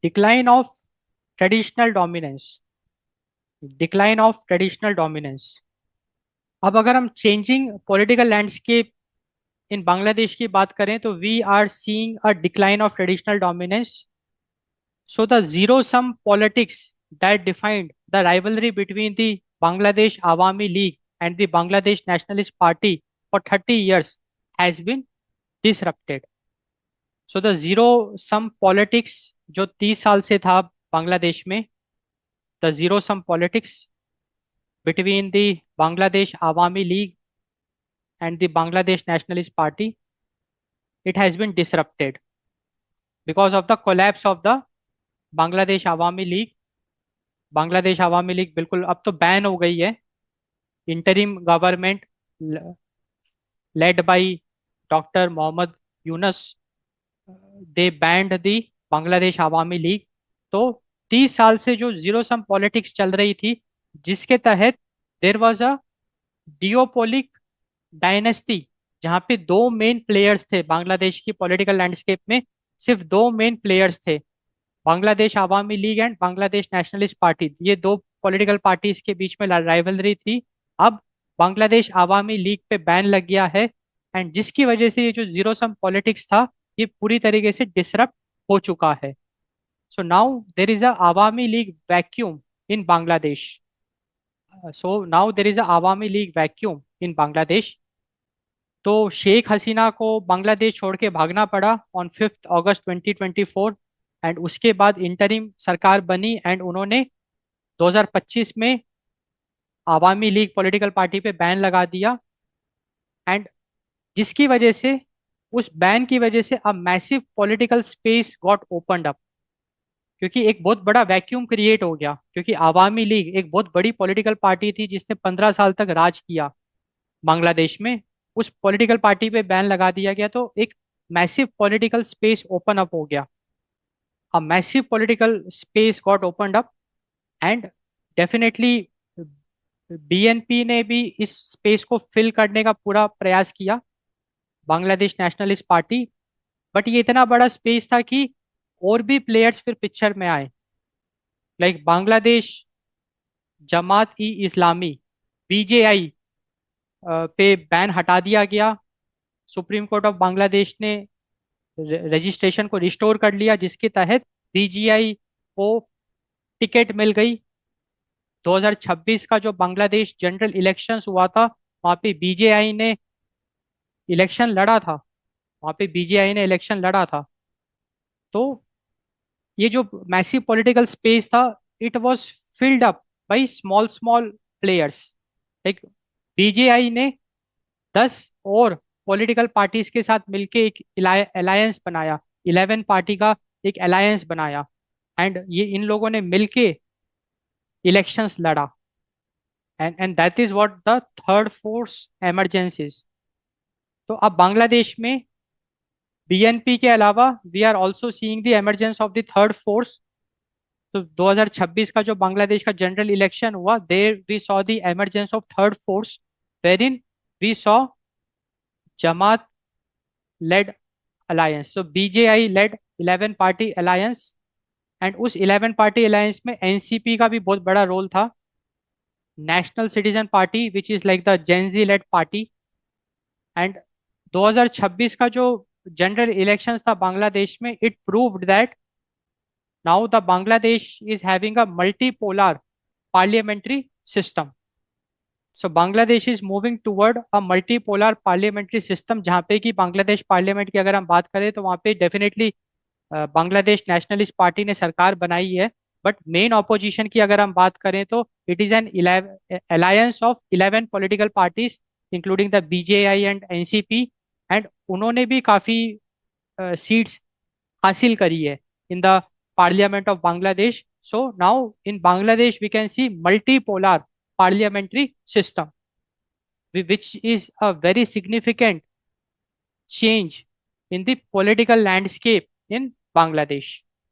Decline of traditional dominance, decline of traditional dominance. अब अगर हम changing political landscape in Bangladesh की बात करें तो we are seeing a decline of traditional dominance. So the zero sum politics that defined the rivalry between the Bangladesh Awami League and the Bangladesh Nationalist Party for 30 years has been disrupted. So the zero sum politics जो 30 साल से था बांग्लादेश में, the zero sum politics between the Bangladesh Awami League and the Bangladesh Nationalist Party, it has been disrupted because of the collapse of the Bangladesh Awami League. Bangladesh Awami League बिल्कुल अब तो ban हो गई है. Interim government led by doctor Mohammad Yunus, they banned the Bangladesh Awami League. तो 30 साल से जो जीरो सम पॉलिटिक्स चल रही थी, जिसके तहत देर वाज अ डियोपोलिक डायनेस्टी, जहाँ पे दो मेन प्लेयर्स थे बांग्लादेश की पॉलिटिकल लैंडस्केप में. सिर्फ दो मेन प्लेयर्स थे, Bangladesh Awami league and Bangladesh nationalist party. ये दो पॉलिटिकल पार्टीज के बीच में राइवलरी थी. अब बांग्लादेश आवामी लीग पे बैन लग गया है, एंड जिसकी वजह से ये जो जीरो सम पॉलिटिक्स था, ये पूरी तरीके से डिसरप्ट हो चुका है. So now there is a Awami league vacuum in Bangladesh. So now there is a Awami league vacuum in Bangladesh. तो शेख हसीना को बांग्लादेश छोड़ के भागना पड़ा ऑन 5 अगस्त 2024. एंड उसके बाद इंटरिम सरकार बनी एंड उन्होंने 2025 में आवामी लीग पॉलिटिकल पार्टी पे बैन लगा दिया. एंड जिसकी वजह से, उस बैन की वजह से a massive political space got opened up. क्योंकि एक बहुत बड़ा वैक्यूम क्रिएट हो गया, क्योंकि आवामी लीग एक बहुत बड़ी पॉलिटिकल पार्टी थी जिसने 15 साल तक राज किया बांग्लादेश में. उस पॉलिटिकल पार्टी पे बैन लगा दिया गया, तो एक massive political space open up हो गया. a massive political space got opened up, and definitely BNP ने भी इस स्पेस को फिल करने का पूरा प्रयास किया, बांग्लादेश नेशनलिस्ट पार्टी. बट ये इतना बड़ा स्पेस था कि और भी प्लेयर्स फिर पिक्चर में आए, लाइक बांग्लादेश जमात ई इस्लामी, बीजेआई पे बैन हटा दिया गया. सुप्रीम कोर्ट ऑफ बांग्लादेश ने रजिस्ट्रेशन को रिस्टोर कर लिया, जिसके तहत बीजीआई को टिकट मिल गई. 2026 का जो बांग्लादेश जनरल इलेक्शंस हुआ था, वहां पे बीजेआई ने इलेक्शन लड़ा था, वहां पे बीजेआई ने इलेक्शन लड़ा था. तो ये जो मैसिव पॉलिटिकल स्पेस था, it was filled up by small small players. Like BJI ने 10 और पॉलिटिकल पार्टीज के साथ मिलके एक अलायंस बनाया, 11 पार्टी का एक अलायंस बनाया. एंड ये इन लोगों ने मिलके इलेक्शंस लड़ा. And that is what the third force emergencies. तो अब बांग्लादेश में बीएनपी के अलावा we are also seeing the emergence of the third force. तो 2026 का जो बांग्लादेश का जनरल इलेक्शन हुआ, there we saw the emergence of third force, wherein we saw Jamaat led alliance. तो BJI led 11 party alliance. And उस 11 पार्टी अलायंस में NCP का भी बहुत बड़ा रोल था, National Citizen Party which is like the Gen Z led party. And 2026 का जो जनरल इलेक्शंस था बांग्लादेश में, it proved that now the Bangladesh is having a multipolar parliamentary system. So Bangladesh is moving toward a multipolar parliamentary system, जहाँ पे कि Bangladesh parliament की अगर हम बात करें तो वहाँ पे डेफिनेटली बांग्लादेश नेशनलिस्ट पार्टी ने सरकार बनाई है. बट मेन ऑपोजिशन की अगर हम बात करें तो it is an alliance of 11 political parties including the BJI and NCP. And उन्होंने भी काफ़ी सीट्स हासिल करी है in the parliament of Bangladesh. So now in Bangladesh we can see multipolar parliamentary system, which is a very significant change in the political landscape in Bangladesh.